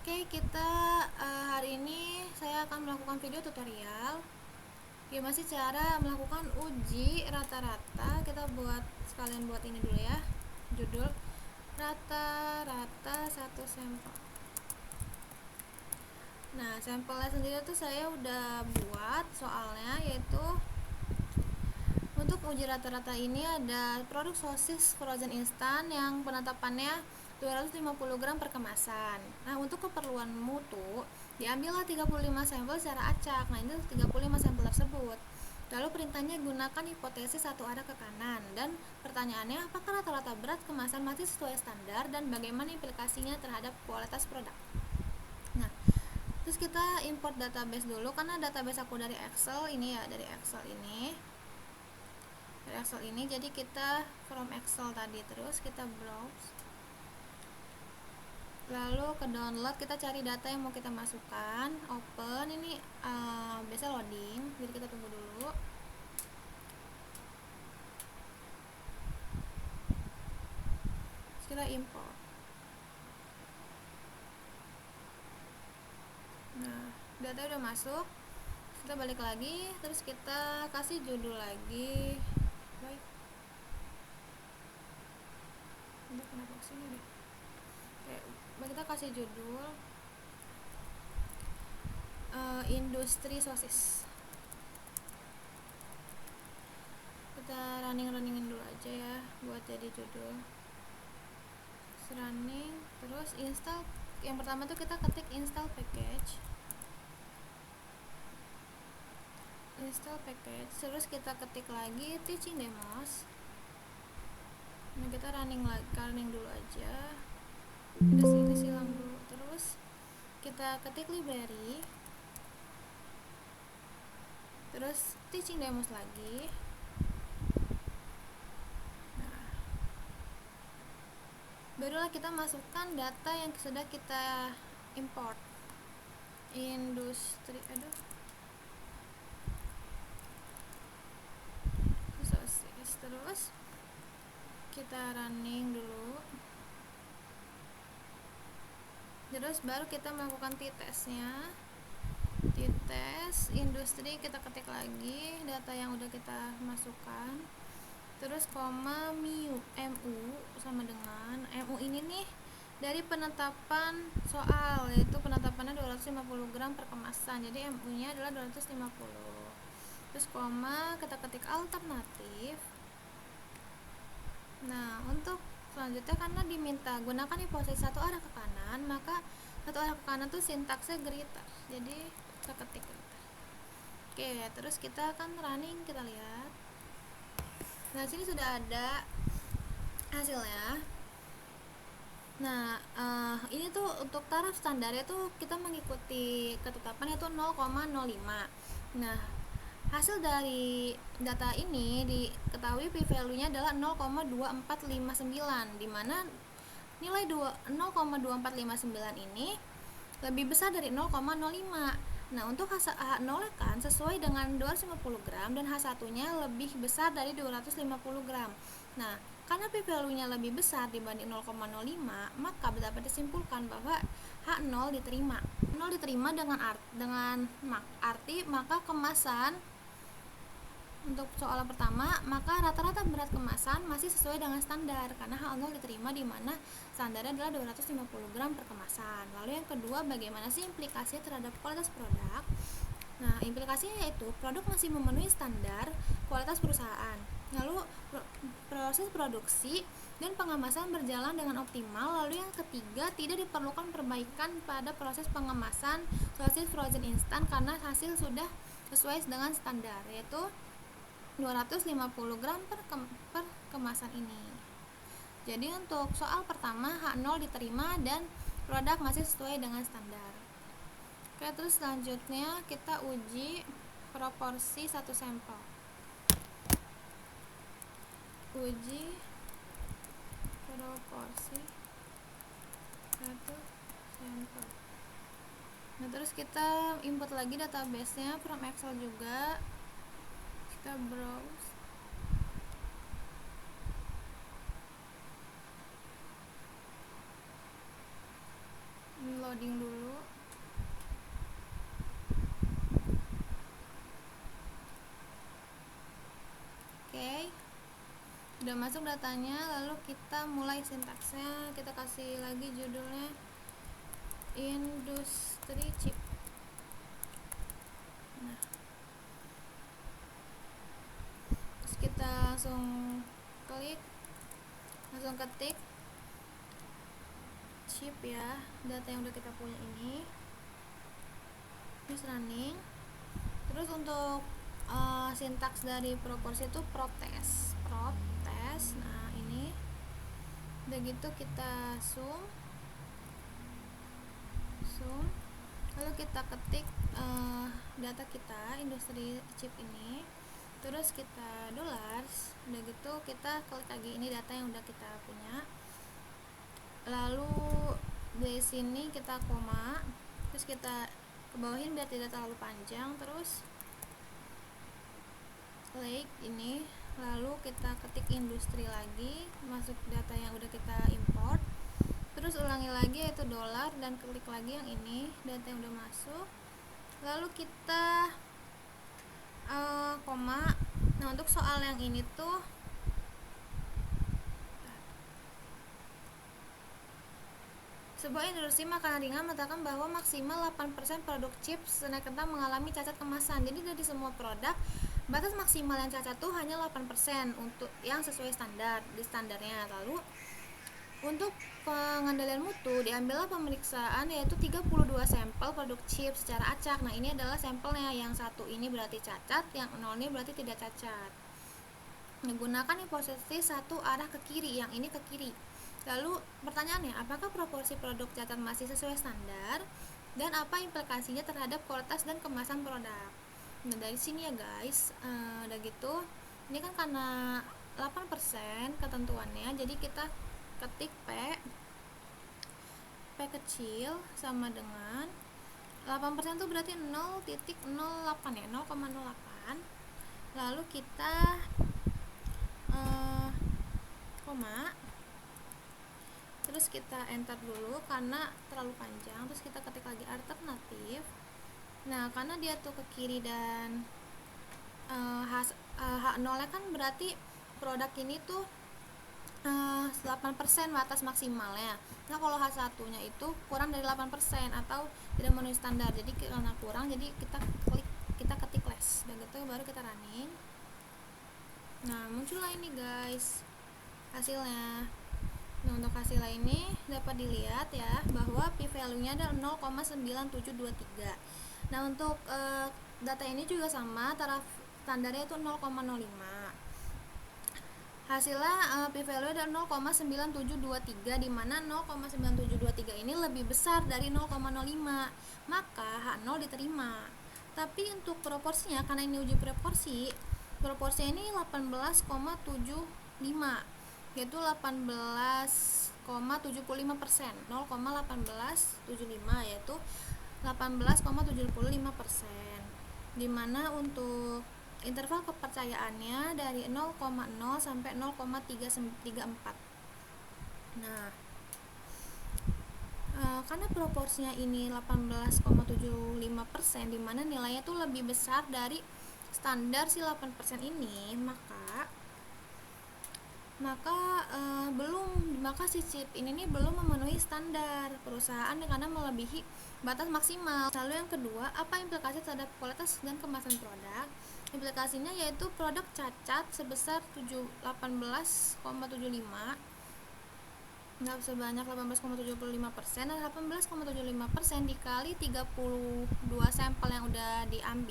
Oke, kita hari ini saya akan melakukan video tutorial gimana sih cara melakukan uji rata-rata. Kita buat sekalian buat ini dulu ya, judul rata-rata satu sampel. Nah, sampelnya sendiri tuh saya udah buat soalnya, yaitu untuk uji rata-rata ini ada produk sosis frozen instan yang penetapannya 250 gram per kemasan. Nah, untuk keperluan mutu diambillah 35 sampel secara acak. Nah, itu 35 sampel tersebut. Lalu perintahnya gunakan hipotesis satu arah ke kanan, dan pertanyaannya apakah rata-rata berat kemasan masih sesuai standar dan bagaimana implikasinya terhadap kualitas produk. Nah, terus kita import database dulu karena database aku dari Excel ini ya, dari Excel ini. Jadi kita from Excel tadi, terus kita browse, lalu ke download, kita cari data yang mau kita masukkan, open. Ini biasa loading, jadi kita tunggu dulu. Terus kita import. Nah, data udah masuk, kita balik lagi, terus kita kasih judul lagi. Baik, udah kenapa kesini deh. Oke, kita kasih judul industri sosis. Kita running-runningin dulu aja ya buat jadi judul. Running, terus install. Yang pertama tuh kita ketik install package, terus kita ketik lagi teaching demos. Nah, kita running dulu aja, kita silang dulu, terus kita ketik library, terus teaching demos lagi. Nah, barulah kita masukkan data yang sudah kita import. Industri, sosis, terus kita running dulu, terus baru kita melakukan t-testnya. T-test industri, kita ketik lagi data yang udah kita masukkan, terus koma mu sama dengan mu ini nih dari penetapan soal, yaitu penetapannya 250 gram per kemasan, jadi mu nya adalah 250. Terus koma, kita ketik alternatif. Nah, untuk selanjutnya karena diminta gunakan hipotesis satu arah ke kanan, maka satu arah ke kanan tuh sintaksnya greater, jadi kita ketik greater. Oke, terus kita akan running, kita lihat. Nah, sini sudah ada hasilnya. Nah, ini tuh untuk taraf standarnya tuh kita mengikuti ketetapan yaitu 0,05. Nah, hasil dari data ini diketahui p-value-nya adalah 0,2459, di mana nilai 0,2459 ini lebih besar dari 0,05. Nah, untuk H0 kan sesuai dengan 250 gram dan H1-nya lebih besar dari 250 gram. Nah, karena p-value-nya lebih besar dibanding 0,05, maka dapat disimpulkan bahwa H0 diterima. 0 diterima dengan arti maka kemasan, untuk soal pertama, maka rata-rata berat kemasan masih sesuai dengan standar karena H0 diterima, di mana standarnya adalah 250 gram per kemasan. Lalu yang kedua, bagaimana sih implikasi terhadap kualitas produk? Nah, implikasinya yaitu produk masih memenuhi standar kualitas perusahaan. Lalu proses produksi dan pengemasan berjalan dengan optimal. Lalu yang ketiga, tidak diperlukan perbaikan pada proses pengemasan sosis frozen instan karena hasil sudah sesuai dengan standar, yaitu 250 gram per kemasan ini. Jadi untuk soal pertama H0 diterima dan produk masih sesuai dengan standar. Oke, terus selanjutnya kita uji proporsi satu sampel. Uji proporsi satu sampel. Nah, terus kita import lagi database-nya from Excel juga. Kita browse, loading dulu. Oke, udah masuk datanya, lalu kita mulai sintaksnya. Kita kasih lagi judulnya industri chip. Nah, terus kita langsung klik, langsung ketik chip ya, data yang udah kita punya ini. Terus running. Terus untuk sintaks dari proporsi itu protes. Nah ini udah gitu kita zoom, lalu kita ketik data kita industri chip ini, terus kita dollars. Udah gitu kita klik lagi, ini data yang udah kita punya. Lalu di sini kita koma, terus kita kebawahin biar tidak terlalu panjang. Terus klik ini, lalu kita ketik industri lagi, masuk data yang udah kita import, terus ulangi lagi yaitu dolar, dan klik lagi yang ini, data yang udah masuk, lalu kita koma. Nah, untuk soal yang ini tuh sebuah industri makanan ringan mengatakan bahwa maksimal 8% produk chips snack kentang mengalami cacat kemasan. Jadi dari semua produk, batas maksimal yang cacat tuh hanya 8% untuk yang sesuai di standarnya. Lalu untuk pengendalian mutu diambillah pemeriksaan yaitu 32 sampel produk chips secara acak. Nah, ini adalah sampelnya, yang satu ini berarti cacat, yang 0 ini berarti tidak cacat. Menggunakan hipotesis satu arah ke kiri, yang ini ke kiri. Lalu pertanyaannya, apakah proporsi produk cacat masih sesuai standar, dan apa implikasinya terhadap kualitas dan kemasan produk. Nah, dari sini ya guys, udah gitu, ini kan karena 8% ketentuannya, jadi kita ketik P kecil sama dengan 8% itu berarti 0,08 ya, 0,08. Lalu kita koma, terus kita enter dulu karena terlalu panjang. Terus kita ketik lagi alternatif. Nah, karena dia tuh ke kiri dan H0 kan berarti produk ini tuh 8% batas maksimalnya. Nah, kalau H1 nya itu kurang dari 8% atau tidak memenuhi standar, jadi karena kurang, jadi kita ketik less, dan gitu baru kita running. Nah, muncullah ini guys hasilnya. Nah, untuk hasilnya ini dapat dilihat ya bahwa p-value-nya ada 0,9723. Nah, untuk data ini juga sama, taraf standarnya itu 0,05. Hasilnya p-value ada 0,9723, di mana 0,9723 ini lebih besar dari 0,05, maka H0 diterima. Tapi untuk proporsinya, karena ini uji proporsi ini 18,75, yaitu 18,75%, 0,1875 yaitu 18,75%, dimana untuk interval kepercayaannya dari 0,0 sampai 0,334. Nah, karena proporsinya ini 18,75%, dimana nilainya tuh lebih besar dari standar si 8% ini, maka si chip ini nih belum memenuhi standar perusahaan karena melebihi batas maksimal. Lalu yang kedua, apa implikasi terhadap kualitas dan kemasan produk? Implikasinya yaitu produk cacat sebesar 18,75, sebanyak 18,75%, dan 18,75% dikali 32 sampel yang udah diambil.